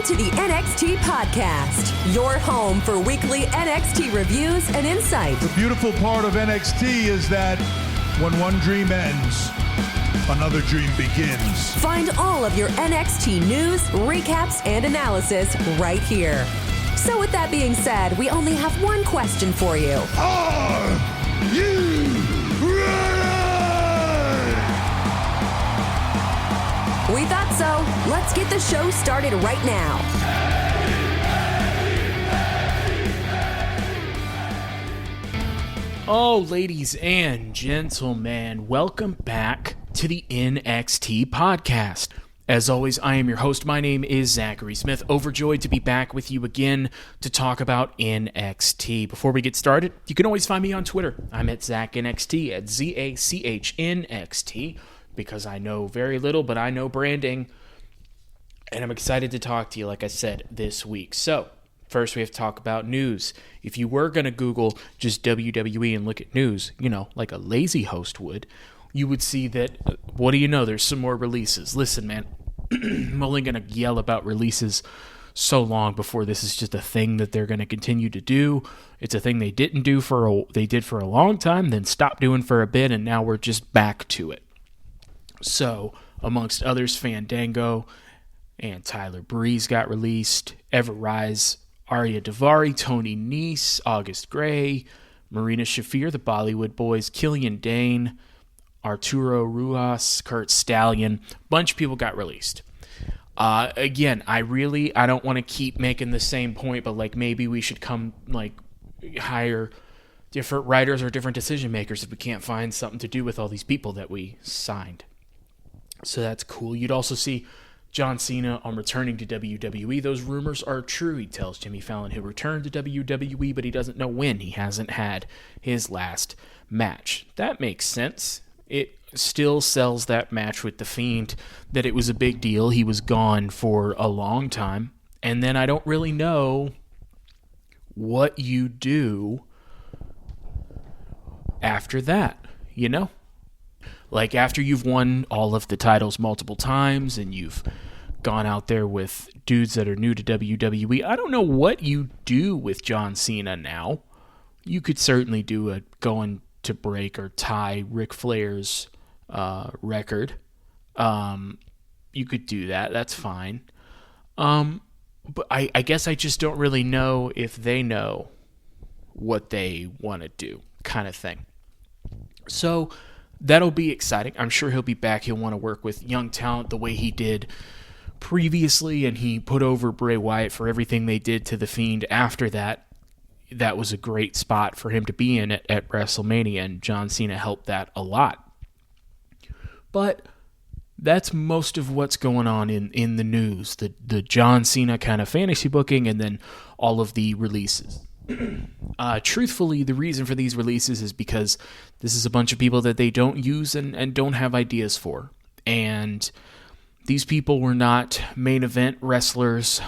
to the NXT Podcast, your home for weekly NXT reviews and insight. The beautiful part of NXT is that when one dream ends, another dream begins. Find all of your NXT news, recaps, and analysis right here. So with that being said, we only have one question for you. Are you ready? We thought so. Let's get the show started right now. Oh, ladies and gentlemen, welcome back to the NXT Podcast. As always, I am your host. My name is Zachary Smith. Overjoyed to be back with you again to talk about NXT. Before we get started, you can always find me on Twitter. I'm at ZachNXT, at ZACHNXT, because I know very little, but I know branding. And I'm excited to talk to you, like I said, this week. So, first we have to talk about news. If you were going to Google just WWE and look at news, like a lazy host would, you would see that, what do you know, there's some more releases. Listen, man, I'm only going to yell about releases so long before this is just a thing that they're going to continue to do. It's a thing they did for a long time, then stopped doing for a bit, and now we're just back to it. So, amongst others, Fandango and Tyler Breeze got released. Ever Rise, Arya Daivari, Tony Nese, August Gray, Marina Shafir, the Bollywood Boys, Killian Dane, Arturo Ruas, Kurt Stallion. A bunch of people got released. Again, I don't want to keep making the same point, but maybe we should hire different writers or different decision makers if we can't find something to do with all these people that we signed. So that's cool. You'd also see John Cena on returning to WWE. Those rumors are true. He tells Jimmy Fallon he'll return to WWE, but he doesn't know when. He hasn't had his last match. That makes sense. It still sells that match with The Fiend that it was a big deal. He was gone for a long time. And then I don't really know what you do after that, after you've won all of the titles multiple times and you've gone out there with dudes that are new to WWE, I don't know what you do with John Cena now. You could certainly do a going to break or tie Ric Flair's record. You could do that. That's fine. But I guess I just don't really know if they know what they want to do, kind of thing. So that'll be exciting. I'm sure he'll be back. He'll want to work with young talent the way he did previously, and he put over Bray Wyatt for everything they did to The Fiend after that. That was a great spot for him to be in at WrestleMania, and John Cena helped that a lot. But that's most of what's going on in the news. The John Cena kind of fantasy booking, and then all of the releases. Truthfully, the reason for these releases is because this is a bunch of people that they don't use and don't have ideas for. And these people were not main event wrestlers.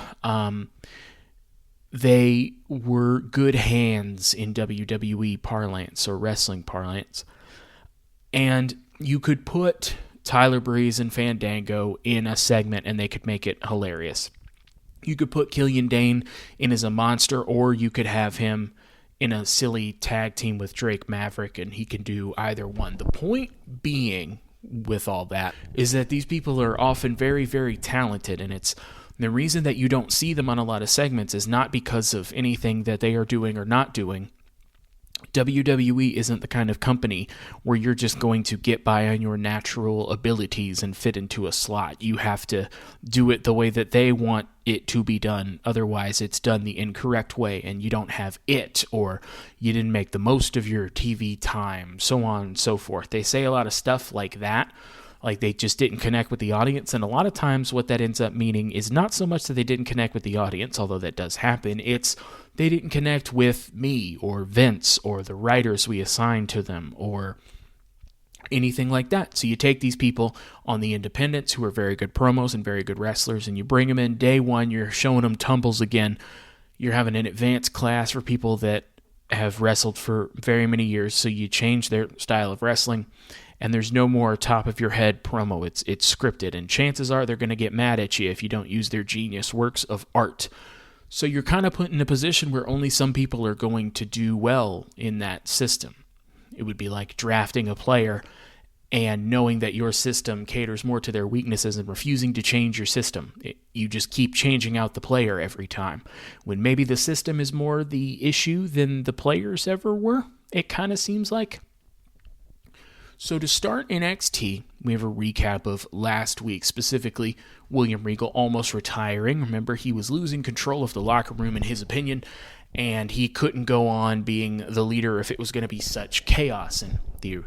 They were good hands in WWE parlance or wrestling parlance. And you could put Tyler Breeze and Fandango in a segment and they could make it hilarious. You could put Killian Dane in as a monster, or you could have him in a silly tag team with Drake Maverick, and he can do either one. The point being with all that is that these people are often very, very talented, and it's the reason that you don't see them on a lot of segments is not because of anything that they are doing or not doing. WWE isn't the kind of company where you're just going to get by on your natural abilities and fit into a slot. You have to do it the way that they want it to be done. Otherwise, it's done the incorrect way, and you don't have it, or you didn't make the most of your TV time, so on and so forth. They say a lot of stuff like that, like they just didn't connect with the audience, and a lot of times what that ends up meaning is not so much that they didn't connect with the audience, although that does happen, it's they didn't connect with me or Vince or the writers we assigned to them or anything like that. So you take these people on the independents who are very good promos and very good wrestlers, and you bring them in day one, you're showing them tumbles again. You're having an advanced class for people that have wrestled for very many years, so you change their style of wrestling, and there's no more top-of-your-head promo. It's scripted, and chances are they're going to get mad at you if you don't use their genius works of art. So you're kind of put in a position where only some people are going to do well in that system. It would be like drafting a player and knowing that your system caters more to their weaknesses and refusing to change your system. You just keep changing out the player every time, when maybe the system is more the issue than the players ever were, it kind of seems like. So to start NXT, we have a recap of last week, specifically William Regal almost retiring. Remember, he was losing control of the locker room in his opinion, and he couldn't go on being the leader if it was going to be such chaos. And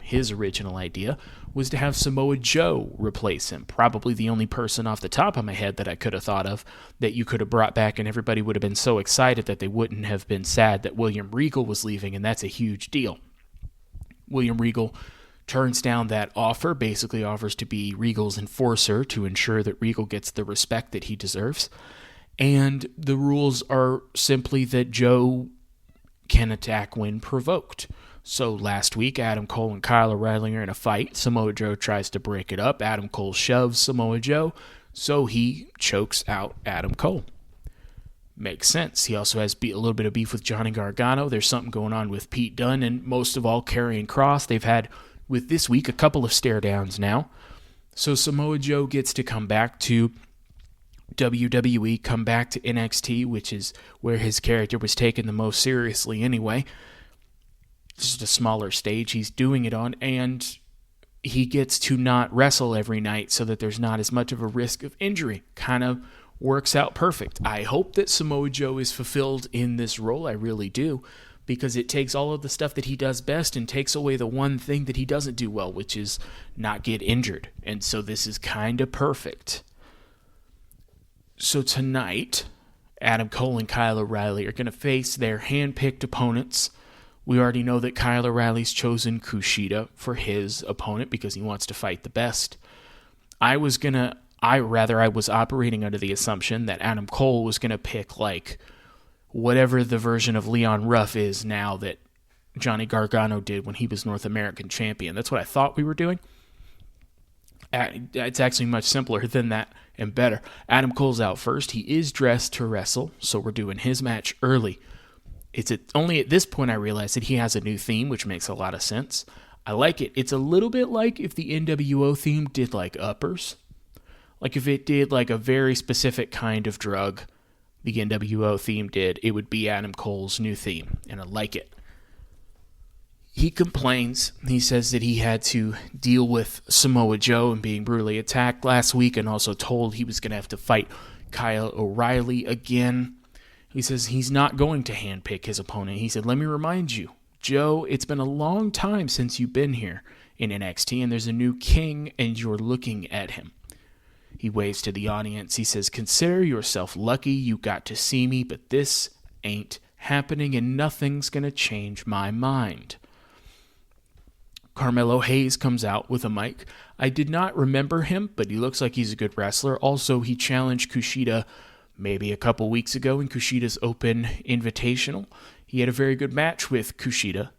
his original idea was to have Samoa Joe replace him. Probably the only person off the top of my head that I could have thought of that you could have brought back, and everybody would have been so excited that they wouldn't have been sad that William Regal was leaving, and that's a huge deal. William Regal turns down that offer, basically offers to be Regal's enforcer to ensure that Regal gets the respect that he deserves. And the rules are simply that Joe can attack when provoked. So last week, Adam Cole and Kyle O'Reilly are in a fight. Samoa Joe tries to break it up. Adam Cole shoves Samoa Joe, so he chokes out Adam Cole. Makes sense. He also has a little bit of beef with Johnny Gargano. There's something going on with Pete Dunne, and most of all, Karrion Kross. They've had, with this week, a couple of stare downs now. So Samoa Joe gets to come back to WWE, come back to NXT, which is where his character was taken the most seriously anyway. Just a smaller stage he's doing it on, and he gets to not wrestle every night so that there's not as much of a risk of injury. Kind of works out perfect. I hope that Samoa Joe is fulfilled in this role. I really do, because it takes all of the stuff that he does best and takes away the one thing that he doesn't do well, which is not get injured. And so this is kind of perfect. So tonight, Adam Cole and Kyle O'Reilly are going to face their hand-picked opponents. We already know that Kyle O'Reilly's chosen Kushida for his opponent because he wants to fight the best. I was operating under the assumption that Adam Cole was going to pick like whatever the version of Leon Ruff is now that Johnny Gargano did when he was North American champion. That's what I thought we were doing. It's actually much simpler than that and better. Adam Cole's out first. He is dressed to wrestle, so we're doing his match early. It's only at this point I realized that he has a new theme, which makes a lot of sense. I like it. It's a little bit like if the NWO theme did like uppers. Like if it did like a very specific kind of drug, the NWO theme did, it would be Adam Cole's new theme, and I like it. He complains. He says that he had to deal with Samoa Joe and being brutally attacked last week, and also told he was going to have to fight Kyle O'Reilly again. He says he's not going to handpick his opponent. He said, "Let me remind you, Joe, it's been a long time since you've been here in NXT, and there's a new king, and you're looking at him." He waves to the audience. He says, "Consider yourself lucky you got to see me, but this ain't happening, and nothing's going to change my mind." Carmelo Hayes comes out with a mic. I did not remember him, but he looks like he's a good wrestler. Also, he challenged Kushida maybe a couple weeks ago in Kushida's Open Invitational. He had a very good match with Kushida.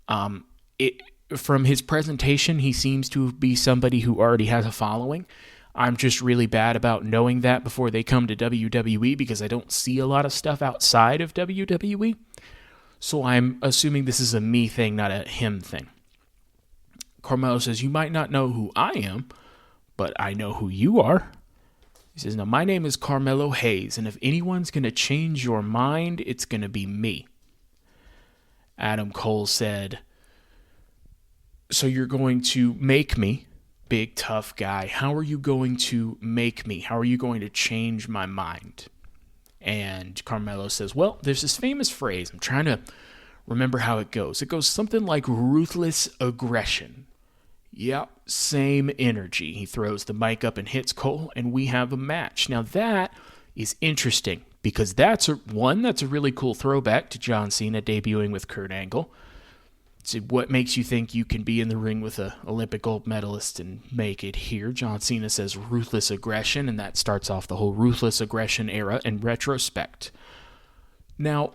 From his presentation, he seems to be somebody who already has a following. I'm just really bad about knowing that before they come to WWE because I don't see a lot of stuff outside of WWE. So I'm assuming this is a me thing, not a him thing. Carmelo says, "You might not know who I am, but I know who you are." He says, "Now, my name is Carmelo Hayes, and if anyone's going to change your mind, it's going to be me." Adam Cole said, "So you're going to make me, big tough guy. How are you going to make me? How are you going to change my mind?" And Carmelo says, "Well, there's this famous phrase. I'm trying to remember how it goes. It goes something like ruthless aggression." Yep, same energy. He throws the mic up and hits Cole, and we have a match. Now that is interesting because that's a really cool throwback to John Cena debuting with Kurt Angle. So what makes you think you can be in the ring with an Olympic gold medalist and make it here? John Cena says ruthless aggression, and that starts off the whole ruthless aggression era in retrospect. Now,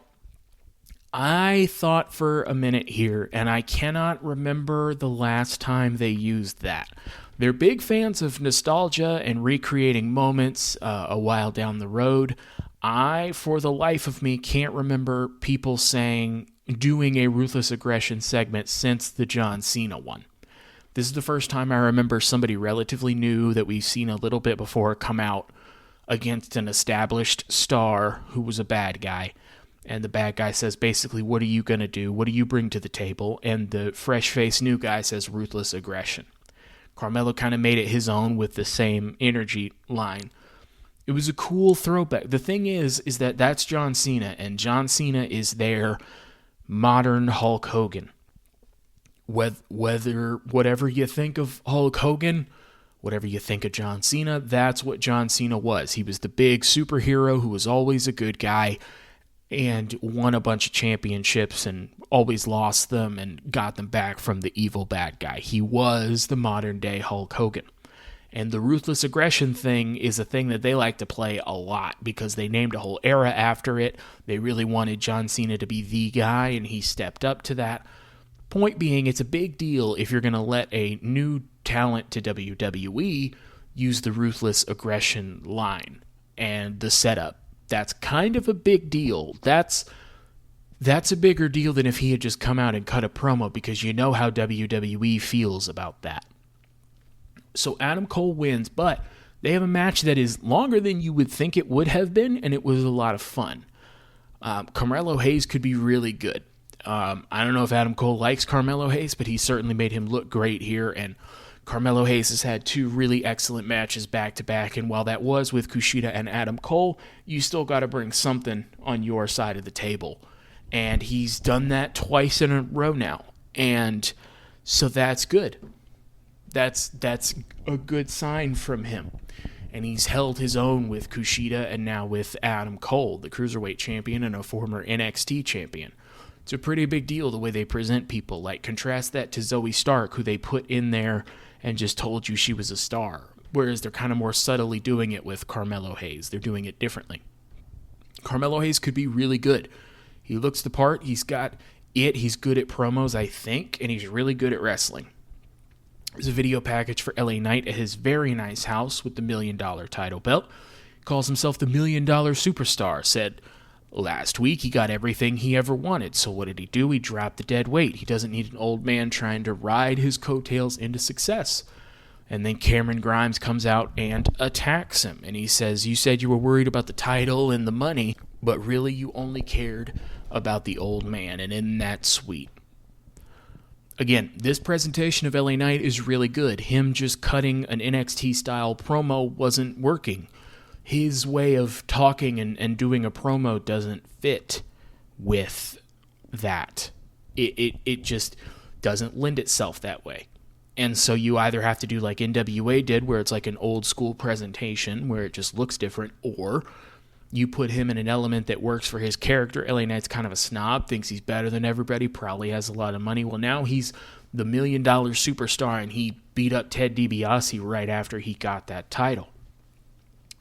I thought for a minute here, and I cannot remember the last time they used that. They're big fans of nostalgia and recreating moments a while down the road. I, for the life of me, can't remember people doing a Ruthless Aggression segment since the John Cena one. This is the first time I remember somebody relatively new that we've seen a little bit before come out against an established star who was a bad guy. And the bad guy says, basically, what are you going to do? What do you bring to the table? And the fresh-faced new guy says, Ruthless Aggression. Carmelo kind of made it his own with the same energy line. It was a cool throwback. The thing is that that's John Cena, and John Cena is their modern Hulk Hogan. Whatever you think of Hulk Hogan, whatever you think of John Cena, that's what John Cena was. He was the big superhero who was always a good guy and won a bunch of championships and always lost them and got them back from the evil bad guy. He was the modern day Hulk Hogan. And the Ruthless Aggression thing is a thing that they like to play a lot because they named a whole era after it. They really wanted John Cena to be the guy, and he stepped up to that. Point being, it's a big deal if you're going to let a new talent to WWE use the Ruthless Aggression line and the setup. That's kind of a big deal. That's a bigger deal than if he had just come out and cut a promo, because you know how WWE feels about that. So Adam Cole wins, but they have a match that is longer than you would think it would have been, and it was a lot of fun. Carmelo Hayes could be really good. I don't know if Adam Cole likes Carmelo Hayes, but he certainly made him look great here, and Carmelo Hayes has had 2 really excellent matches back-to-back, and while that was with Kushida and Adam Cole, you still got to bring something on your side of the table. And he's done that twice in a row now, and so that's good. That's a good sign from him. And he's held his own with Kushida and now with Adam Cole, the Cruiserweight champion and a former NXT champion. It's a pretty big deal the way they present people. Like, contrast that to Zoe Stark, who they put in there and just told you she was a star. Whereas they're kind of more subtly doing it with Carmelo Hayes. They're doing it differently. Carmelo Hayes could be really good. He looks the part. He's got it. He's good at promos, I think, and he's really good at wrestling. There's a video package for LA Knight at his very nice house with the $1 million title belt. Calls himself the $1 Million Superstar. Said last week he got everything he ever wanted. So what did he do? He dropped the dead weight. He doesn't need an old man trying to ride his coattails into success. And then Cameron Grimes comes out and attacks him. And he says, you said you were worried about the title and the money, but really you only cared about the old man. And isn't that sweet? Again, this presentation of LA Knight is really good. Him just cutting an NXT-style promo wasn't working. His way of talking and doing a promo doesn't fit with that. It just doesn't lend itself that way. And so you either have to do like NWA did, where it's like an old-school presentation, where it just looks different, or you put him in an element that works for his character. LA Knight's kind of a snob, thinks he's better than everybody, probably has a lot of money. Well, now he's the $1 Million Superstar, and he beat up Ted DiBiase right after he got that title.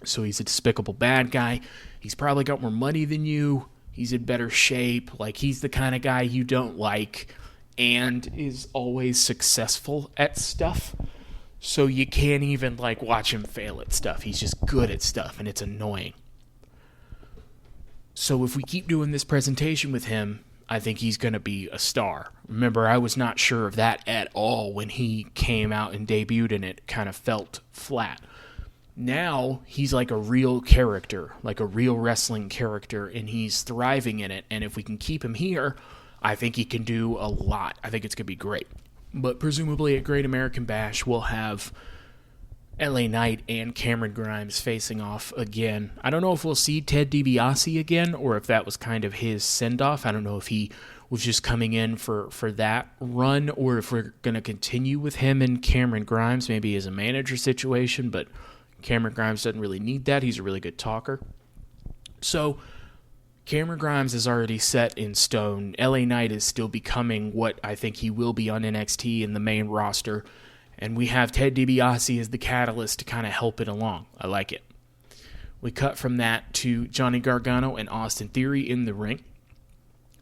So he's a despicable bad guy. He's probably got more money than you. He's in better shape. Like, he's the kind of guy you don't like and is always successful at stuff. So you can't even, like, watch him fail at stuff. He's just good at stuff, and it's annoying. So if we keep doing this presentation with him, I think he's going to be a star. Remember, I was not sure of that at all when he came out and debuted, and it kind of felt flat. Now, he's like a real character, like a real wrestling character, and he's thriving in it. And if we can keep him here, I think he can do a lot. I think it's going to be great. But presumably at Great American Bash, we'll have LA Knight and Cameron Grimes facing off again. I don't know if we'll see Ted DiBiase again, or if that was kind of his send-off. I don't know if he was just coming in for that run, or if we're going to continue with him and Cameron Grimes, maybe as a manager situation, but Cameron Grimes doesn't really need that. He's a really good talker. So Cameron Grimes is already set in stone. LA Knight is still becoming what I think he will be on NXT in the main roster. And we have Ted DiBiase as the catalyst to kind of help it along. I like it. We cut from that to Johnny Gargano and Austin Theory in the ring.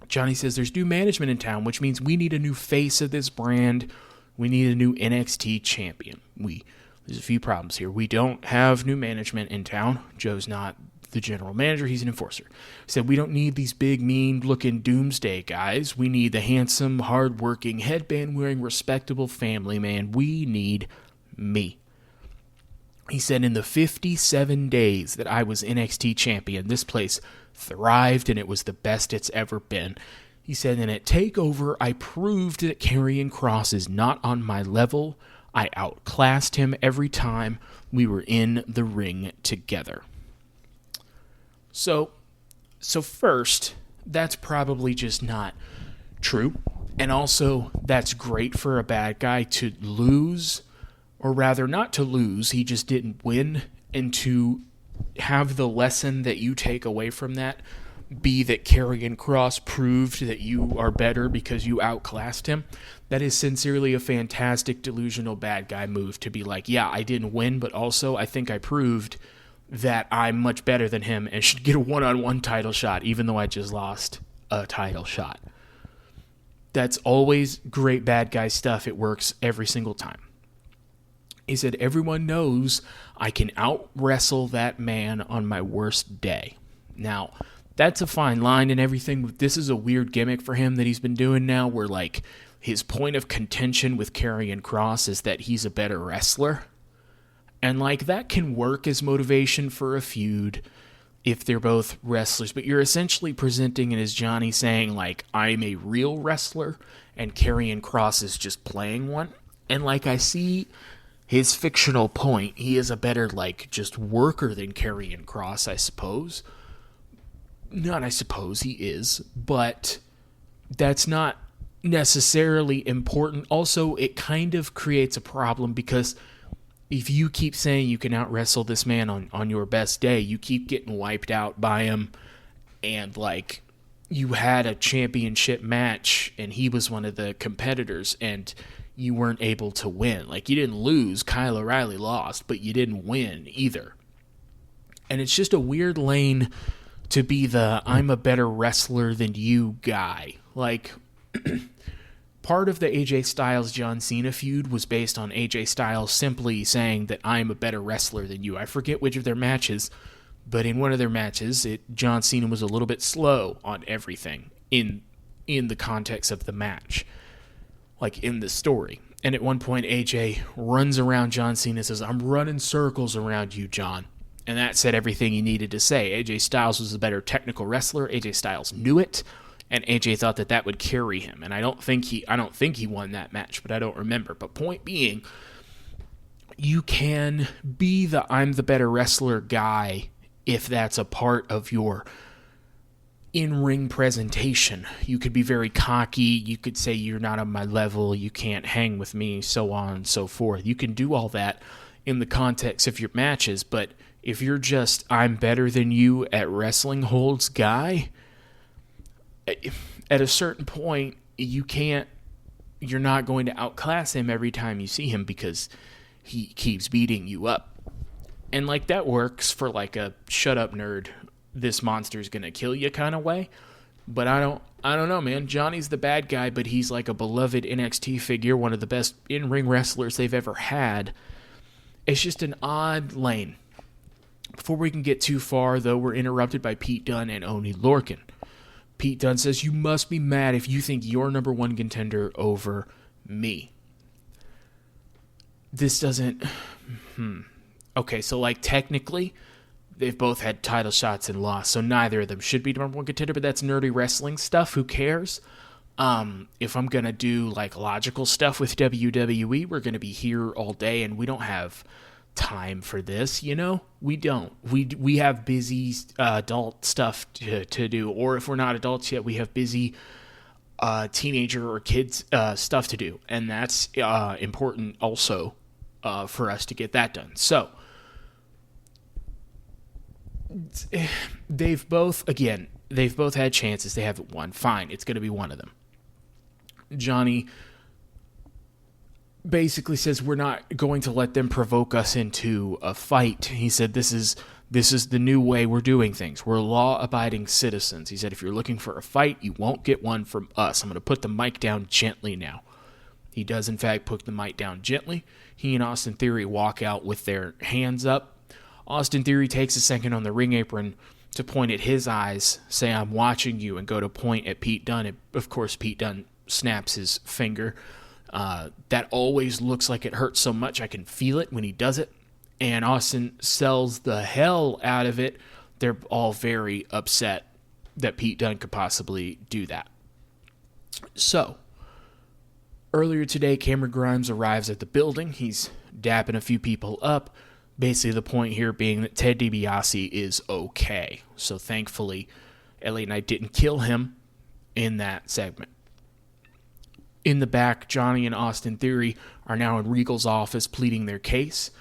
Johnny says there's new management in town, which means we need a new face of this brand. We need a new NXT champion. There's a few problems here. We don't have new management in town. Joe's not the general manager. He's an enforcer. He said we don't need these big, mean-looking doomsday guys. We need the handsome, hard-working, headband-wearing, respectable family man. We need me. He said in the 57 days that I was NXT champion, this place thrived and it was the best it's ever been. He said, and at TakeOver, I proved that Karrion Kross is not on my level. I outclassed him every time we were in the ring together. So first, that's probably just not true. And also, that's great for a bad guy to lose, or rather not to lose, he just didn't win, and to have the lesson that you take away from that be that Karrion Kross proved that you are better because you outclassed him. That is sincerely a fantastic delusional bad guy move to be like, yeah, I didn't win, but also I think I proved that I'm much better than him and should get a one-on-one title shot, even though I just lost a title shot. That's always great bad guy stuff. It works every single time. He said, everyone knows I can out-wrestle that man on my worst day. Now, that's a fine line and everything. This is a weird gimmick for him that he's been doing now, where like his point of contention with Karrion Kross is that he's a better wrestler. And like that can work as motivation for a feud if they're both wrestlers, but you're essentially presenting it as Johnny saying like, I'm a real wrestler and Karrion Kross is just playing one. And like I see his fictional point, he is a better like just worker than Karrion Kross, I suppose. Not I suppose he is, but that's not necessarily important. Also, it kind of creates a problem because if you keep saying you can out-wrestle this man on your best day, you keep getting wiped out by him, and like you had a championship match and he was one of the competitors and you weren't able to win. Like you didn't lose, Kyle O'Reilly lost, but you didn't win either. And it's just a weird lane to be the I'm a better wrestler than you guy. Like, part of the AJ Styles John Cena feud was based on AJ Styles simply saying that I'm a better wrestler than you. I forget which of their matches, but in one of their matches, John Cena was a little bit slow on everything in the context of the match, like in the story. And at one point, AJ runs around John Cena and says, I'm running circles around you, John. And that said everything he needed to say. AJ Styles was a better technical wrestler. AJ Styles knew it, and AJ thought that would carry him. And I don't think he won that match, but I don't remember. But point being, you can be the I'm the better wrestler guy if that's a part of your in-ring presentation. You could be very cocky. You could say you're not on my level. You can't hang with me, so on and so forth. You can do all that in the context of your matches, but if you're just, I'm better than you at wrestling holds guy, at a certain point, you're not going to outclass him every time you see him because he keeps beating you up. And like that works for like a shut up nerd, this monster's going to kill you kind of way. But I don't know, man. Johnny's the bad guy, but he's like a beloved NXT figure, one of the best in-ring wrestlers they've ever had. It's just an odd lane. Before we can get too far, though, we're interrupted by Pete Dunne and Oney Lorcan. Pete Dunne says, you must be mad if you think you're number one contender over me. This doesn't... Okay, so like technically, they've both had title shots and lost, so neither of them should be number one contender, but that's nerdy wrestling stuff. Who cares? If I'm going to do like logical stuff with WWE, we're going to be here all day, and we don't have time for this, you know? We don't. We have busy adult stuff to do, or if we're not adults yet, we have busy teenager or kids stuff to do, and that's important also for us to get that done. So they've both had chances. They haven't won. Fine, it's going to be one of them. Johnny basically says we're not going to let them provoke us into a fight. He said this is This is the new way we're doing things. We're law-abiding citizens. He said, if you're looking for a fight, you won't get one from us. I'm going to put the mic down gently now. He does, in fact, put the mic down gently. He and Austin Theory walk out with their hands up. Austin Theory takes a second on the ring apron to point at his eyes, say, I'm watching you, and go to point at Pete Dunne. And of course, Pete Dunne snaps his finger. That always looks like it hurts so much. I can feel it when he does it. And Austin sells the hell out of it. They're all very upset that Pete Dunne could possibly do that. So, earlier today, Cameron Grimes arrives at the building. He's dapping a few people up. Basically, the point here being that Ted DiBiase is okay. So, thankfully, LA Knight didn't kill him in that segment. In the back, Johnny and Austin Theory are now in Regal's office pleading their case.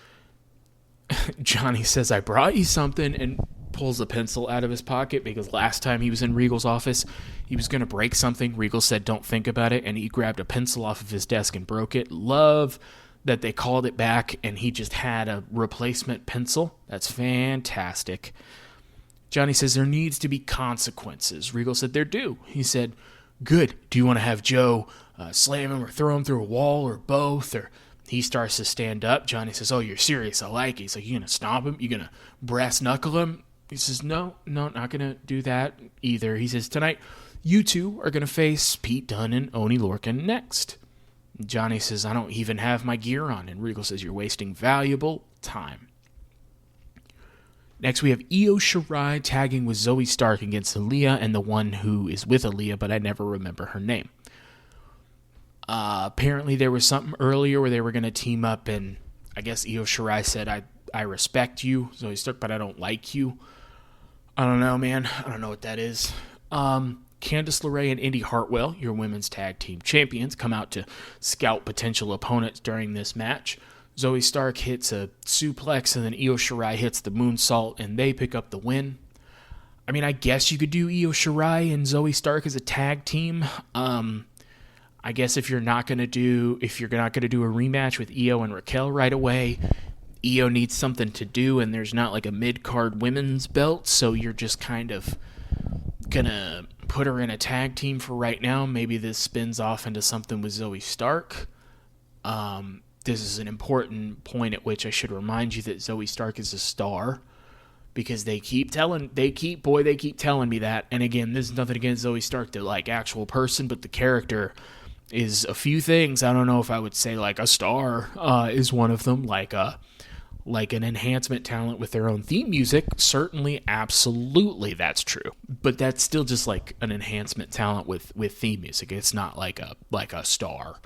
Johnny says, I brought you something, and pulls a pencil out of his pocket because last time he was in Regal's office, he was going to break something. Regal said, don't think about it, and he grabbed a pencil off of his desk and broke it. Love that they called it back, and he just had a replacement pencil. That's fantastic. Johnny says, there needs to be consequences. Regal said, there do. He said, good. Do you want to have Joe slam him or throw him through a wall or both? Or he starts to stand up. Johnny says, oh, you're serious. I like it. He's like, you going to stomp him? You going to brass knuckle him? He says, no, not going to do that either. He says, tonight, you two are going to face Pete Dunne and Oney Lorcan next. Johnny says, I don't even have my gear on. And Regal says, you're wasting valuable time. Next, we have Io Shirai tagging with Zoe Stark against Aaliyah and the one who is with Aaliyah, but I never remember her name. Apparently, there was something earlier where they were going to team up, and I guess Io Shirai said, I respect you, Zoe Stark, but I don't like you. I don't know, man. I don't know what that is. Candice LeRae and Indy Hartwell, your women's tag team champions, come out to scout potential opponents during this match. Zoe Stark hits a suplex, and then Io Shirai hits the moonsault, and they pick up the win. I mean, I guess you could do Io Shirai and Zoe Stark as a tag team. I guess if you're not gonna do a rematch with Io and Raquel right away, Io needs something to do, and there's not like a mid-card women's belt, so you're just kind of gonna put her in a tag team for right now. Maybe this spins off into something with Zoe Stark. This is an important point at which I should remind you that Zoe Stark is a star, because they keep telling me that. And again, this is nothing against Zoe Stark, the like actual person, but the character is a few things. I don't know if I would say like a star is one of them, like an enhancement talent with their own theme music. Certainly, absolutely, that's true. But that's still just like an enhancement talent with theme music. It's not like a star.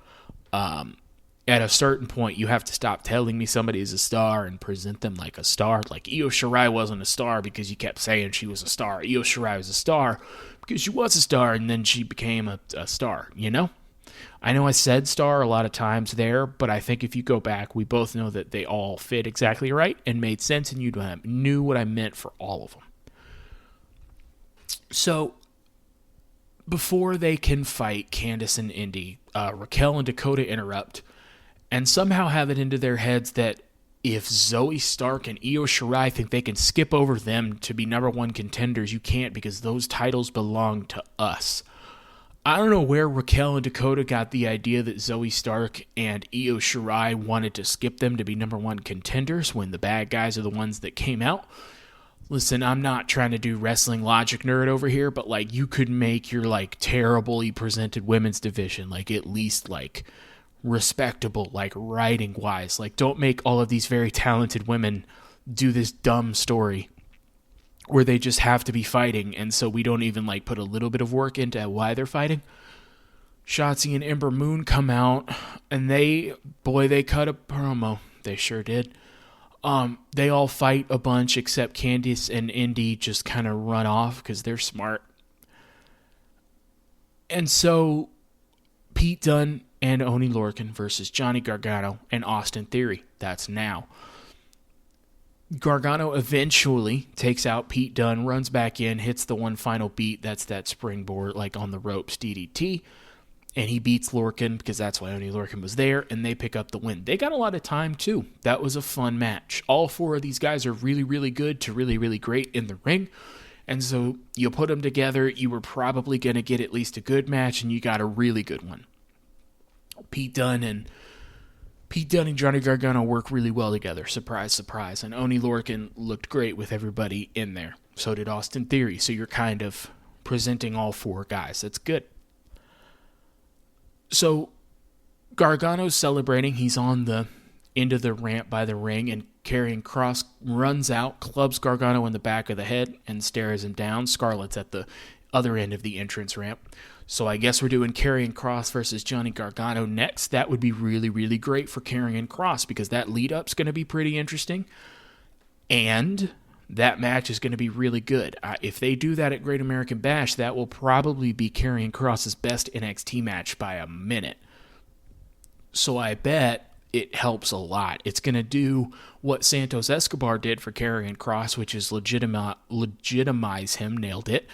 At a certain point, you have to stop telling me somebody is a star and present them like a star. Like Io Shirai wasn't a star because you kept saying she was a star. Io Shirai was a star because she was a star, and then she became a star, you know? I know I said star a lot of times there, but I think if you go back, we both know that they all fit exactly right and made sense, and you knew what I meant for all of them. So, before they can fight Candice and Indy, Raquel and Dakota interrupt and somehow have it into their heads that if Zoe Stark and Io Shirai think they can skip over them to be number one contenders, you can't, because those titles belong to us. I don't know where Raquel and Dakota got the idea that Zoe Stark and Io Shirai wanted to skip them to be number one contenders when the bad guys are the ones that came out. Listen, I'm not trying to do wrestling logic nerd over here, but like you could make your like terribly presented women's division like at least like respectable, like writing wise. Like don't make all of these very talented women do this dumb story where they just have to be fighting, and so we don't even like put a little bit of work into why they're fighting. Shotzi and Ember Moon come out, and they cut a promo. They sure did. They all fight a bunch except Candice and Indy just kind of run off because they're smart. And so Pete Dunne and Oney Lorcan versus Johnny Gargano and Austin Theory. That's now. Gargano eventually takes out Pete Dunne, runs back in, hits the one final beat. That's that springboard, like on the ropes DDT. and he beats Lorcan because that's why Oney Lorcan was there, and they pick up the win. They got a lot of time, too. That was a fun match. All four of these guys are really, really good to really, really great in the ring, and so you put them together, you were probably going to get at least a good match, and you got a really good one. Pete Dunne and Johnny Gargano work really well together. Surprise, surprise. And Oney Lorcan looked great with everybody in there. So did Austin Theory. So you're kind of presenting all four guys. That's good. So Gargano's celebrating. He's on the end of the ramp by the ring, and Karrion Kross runs out, clubs Gargano in the back of the head, and stares him down. Scarlett's at the other end of the entrance ramp. So I guess we're doing Karrion Kross versus Johnny Gargano next. That would be really, really great for Karrion Kross because that lead-up's going to be pretty interesting. And that match is going to be really good. If they do that at Great American Bash, that will probably be Karrion Kross's best NXT match by a minute. So I bet it helps a lot. It's going to do what Santos Escobar did for Karrion Kross, which is legitimize him, nailed it.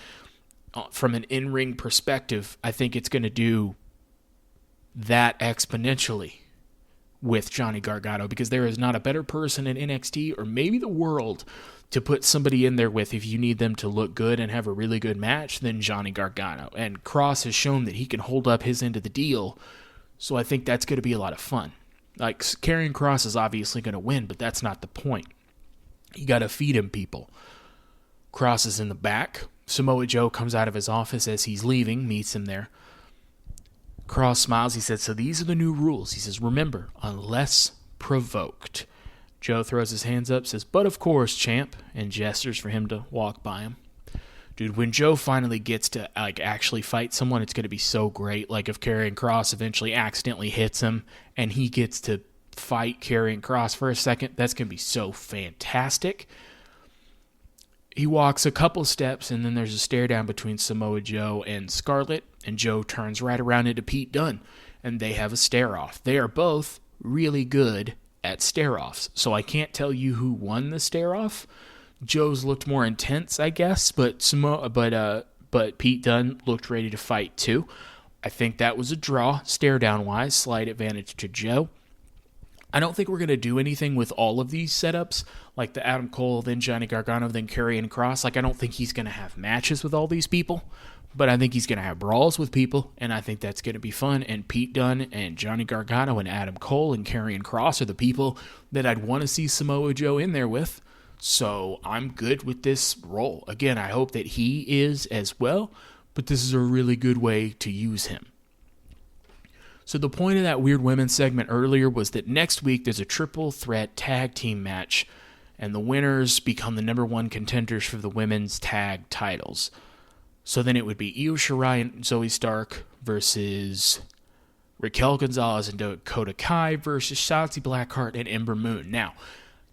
From an in-ring perspective, I think it's going to do that exponentially with Johnny Gargano because there is not a better person in NXT or maybe the world to put somebody in there with if you need them to look good and have a really good match than Johnny Gargano. And Kross has shown that he can hold up his end of the deal, so I think that's going to be a lot of fun. Like, Karrion Kross is obviously going to win, but that's not the point. You got to feed him people. Kross is in the back. Samoa Joe comes out of his office as he's leaving, meets him there. Kross smiles. He says, so these are the new rules. He says, remember, unless provoked. Joe throws his hands up, says, but of course, champ, and gestures for him to walk by him. Dude, when Joe finally gets to actually fight someone, it's going to be so great. Like if Karrion Kross eventually accidentally hits him and he gets to fight Karrion Kross for a second, that's going to be so fantastic. He walks a couple steps, and then there's a stare down between Samoa Joe and Scarlett, and Joe turns right around into Pete Dunne, and they have a stare-off. They are both really good at stare-offs, so I can't tell you who won the stare-off. Joe's looked more intense, I guess, but Pete Dunne looked ready to fight too. I think that was a draw, stare-down-wise, slight advantage to Joe. I don't think we're going to do anything with all of these setups, like the Adam Cole, then Johnny Gargano, then Karrion Kross. Like, I don't think he's going to have matches with all these people, but I think he's going to have brawls with people, and I think that's going to be fun. And Pete Dunne and Johnny Gargano and Adam Cole and Karrion Kross are the people that I'd want to see Samoa Joe in there with. So I'm good with this role. Again, I hope that he is as well, but this is a really good way to use him. So the point of that Weird Women segment earlier was that next week there's a triple threat tag team match, and the winners become the number one contenders for the women's tag titles. So then it would be Io Shirai and Zoe Stark versus Raquel Gonzalez and Dakota Kai versus Shotzi Blackheart and Ember Moon. Now,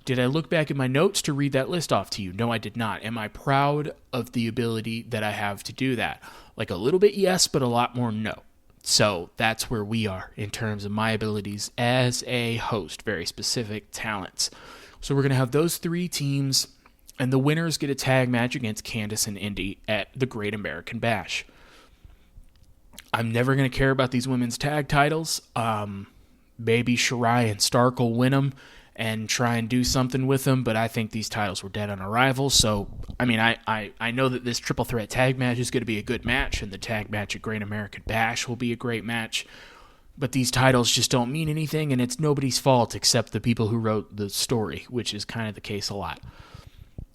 did I look back at my notes to read that list off to you? No, I did not. Am I proud of the ability that I have to do that? Like a little bit, yes, but a lot more, no. So that's where we are in terms of my abilities as a host, very specific talents. So we're going to have those three teams, and the winners get a tag match against Candice and Indy at the Great American Bash. I'm never going to care about these women's tag titles. Maybe Shirai and Stark will win them and try and do something with them, but I think these titles were dead on arrival. So, I mean, I know that this triple threat tag match is going to be a good match, and the tag match at Great American Bash will be a great match, but these titles just don't mean anything, and it's nobody's fault except the people who wrote the story, which is kind of the case a lot.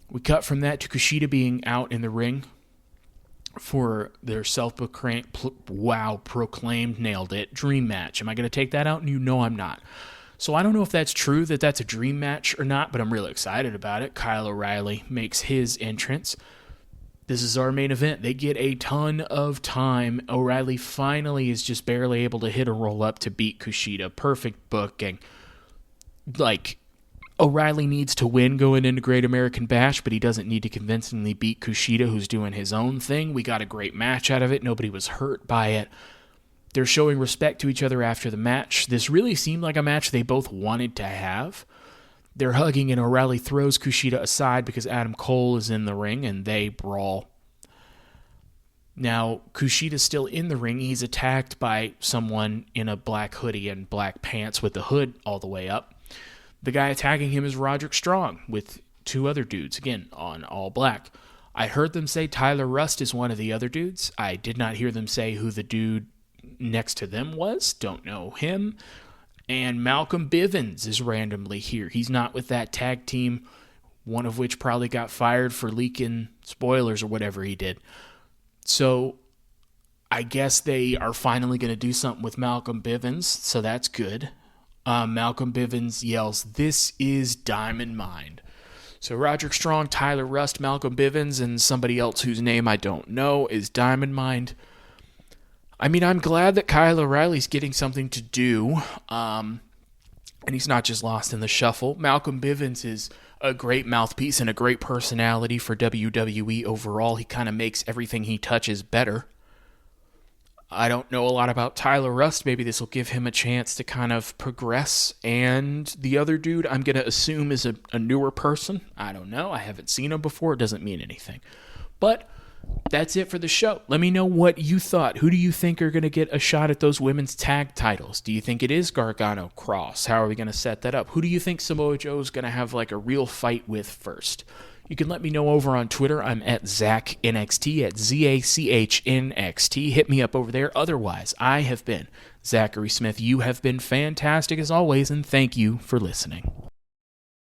We cut from that to Kushida being out in the ring for their self-proclaimed, proclaimed, nailed it, dream match. Am I going to take that out? You know I'm not. So I don't know if that's true, that that's a dream match or not, but I'm really excited about it. Kyle O'Reilly makes his entrance. This is our main event. They get a ton of time. O'Reilly finally is just barely able to hit a roll-up to beat Kushida. Perfect booking. Like, O'Reilly needs to win going into Great American Bash, but he doesn't need to convincingly beat Kushida, who's doing his own thing. We got a great match out of it. Nobody was hurt by it. They're showing respect to each other after the match. This really seemed like a match they both wanted to have. They're hugging, and O'Reilly throws Kushida aside because Adam Cole is in the ring, and they brawl. Now, Kushida's still in the ring. He's attacked by someone in a black hoodie and black pants with the hood all the way up. The guy attacking him is Roderick Strong with two other dudes, again, on all black. I heard them say Tyler Rust is one of the other dudes. I did not hear them say who the dude next to them was. Don't know him. And Malcolm Bivens is randomly here. He's not with that tag team, one of which probably got fired for leaking spoilers or whatever he did. So I guess they are finally going to do something with Malcolm Bivens, so that's good. Malcolm Bivens yells, "This is Diamond Mine." So Roderick Strong, Tyler Rust, Malcolm Bivens, and somebody else whose name I don't know is Diamond Mine. I mean, I'm glad that Kyle O'Reilly's getting something to do, and he's not just lost in the shuffle. Malcolm Bivens is a great mouthpiece and a great personality for WWE overall. He kind of makes everything he touches better. I don't know a lot about Tyler Rust. Maybe this will give him a chance to kind of progress. And the other dude, I'm going to assume is a newer person. I don't know. I haven't seen him before. It doesn't mean anything. But that's it for the show. Let me know what you thought. Who do you think are going to get a shot at those women's tag titles? Do you think it is Gargano Cross? How are we going to set that up? Who do you think Samoa Joe is going to have like a real fight with first? You can let me know over on Twitter. I'm at ZachNXT, at ZACHNXT. Hit me up over there. Otherwise, I have been Zachary Smith. You have been fantastic as always, and thank you for listening.